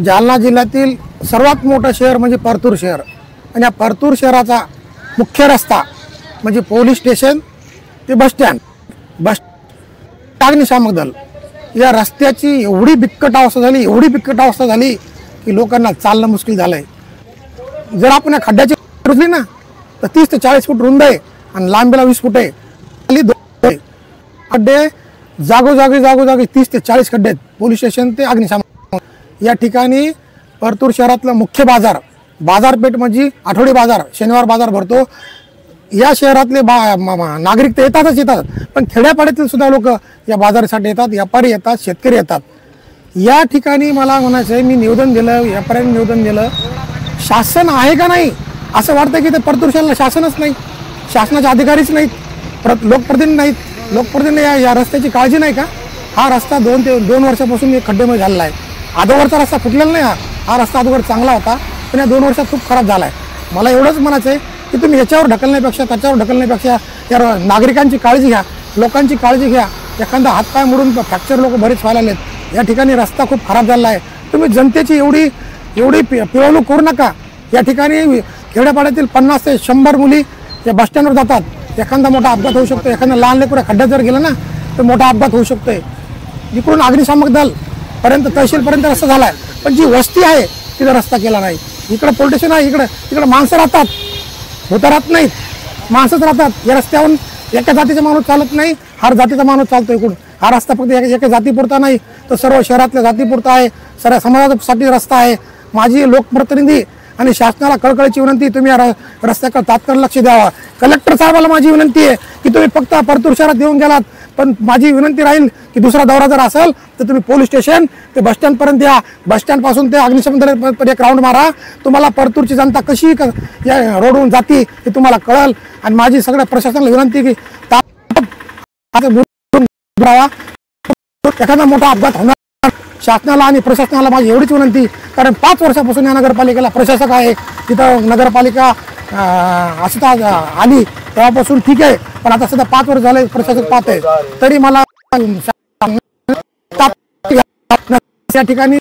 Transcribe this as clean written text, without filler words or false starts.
जालना जिल्ह्यातील सर्वात मोठं शहर म्हणजे परतूर शहर आणि या परतूर शहराचा मुख्य रस्ता म्हणजे पोलीस स्टेशन ते बस अग्निशामक दल या रस्त्याची एवढी बिकट अवस्था झाली की लोकांना चालणं मुश्किल झालंय। जर आपण या खड्ड्याची रुजली ना तर 30 ते 40 फूट रुंद आहे आणि लांबीला 20 फूट आहे। खाली खड्डे जागोजागी 30 ते 40 खड्डे आहेत। पोलीस स्टेशन ते अग्निशामक या ठिकाणी परतूर शहरातला मुख्य बाजारपेठ म्हणजे आठवडी बाजार शनिवार बाजार भरतो। या शहरातले नागरिक तर येतात पण खेड्यापाड्यातील सुद्धा लोक या बाजारासाठी येतात, व्यापारी येतात, शेतकरी येतात। या ठिकाणी मला म्हणायचं आहे, मी निवेदन दिलं, व्यापाऱ्यांनी निवेदन दिलं, शासन आहे का नाही असं वाटतं की ते परतूर शहराला शासनच नाही, शासनाचे अधिकारीच नाहीत, लोकप्रतिनिधी नाहीत। लोकप्रतिनिधी या रस्त्याची काळजी नाही का? हा रस्ता 2 वर्षापासून खड्डेमध्ये झालेला आहे। अगोदरचा रस्ता फुटलेला नाही, हा रस्ता अगोदर चांगला होता पण या 2 वर्षात खूप खराब झाला आहे। मला एवढंच म्हणायचं आहे की तुम्ही याच्यावर ढकलण्यापेक्षा त्याच्यावर ढकलण्यापेक्षा या नागरिकांची काळजी घ्या, लोकांची काळजी घ्या। एखादा हातपाय मोडून फ्रॅक्चर लोक बरेच व्हायला लागलेत। या ठिकाणी रस्ता खूप खराब झाला आहे। तुम्ही जनतेची एवढी पिळवणूक करू नका। या ठिकाणी खेड्यापाड्यातील 50 ते 100 मुली या बसस्टँडवर जातात। एखादा मोठा अपघात होऊ शकतो, एखादा लहान लेकरू खड्ड्यात जर गेलं ना तर मोठा अपघात होऊ शकतोय। इकडून अग्निशामक दल पर्यंत तहसीलपर्यंत रस्ता झाला आहे पण जी वस्ती आहे तिथं रस्ता केला नाही। इकडे पोलीस स्टेशन आहे, इकडे माणसं राहतात, राहत नाहीत, माणसंच राहतात। या रस्त्यावरून एका जातीचा माणूस चालत नाही, हर जातीचा माणूस चालतो। इकडून हा रस्ता फक्त एका जातीपुरता नाही तर सर्व शहरातल्या जातीपुरता आहे, सर्व समाजासाठी रस्ता आहे। माझी लोकप्रतिनिधी आणि शासनाला कळकळीची विनंती, तुम्ही या रस्त्याकडे तात्काळ लक्ष द्यावा। कलेक्टर साहेबाला माझी विनंती आहे की तुम्ही फक्त परतूर शहरात येऊन गेलात पण माझी विनंती राहील की दुसरा दौरा जर असेल तर तुम्ही पोलीस स्टेशन ते बसस्टँड पर्यंत या, बसस्टँड पासून ते अग्निशमन दलापर्यंत एक राऊंड मारा। तुम्हाला परतूरची जनता कशी या रोडवरून जाती हे तुम्हाला कळेल। आणि माझी सगळ्या प्रशासनाला विनंती की एखादा मोठा अपघात होणार, शासनाला आणि प्रशासनाला माझी एवढीच विनंती, कारण 5 वर्षापासून या नगरपालिकेला प्रशासक आहे। तिथं नगरपालिका असता आली तेव्हापासून ठीक आहे पण आता सध्या 5 वर्ष झाले प्रशासक पाहत आहे, तरी मला या ठिकाणी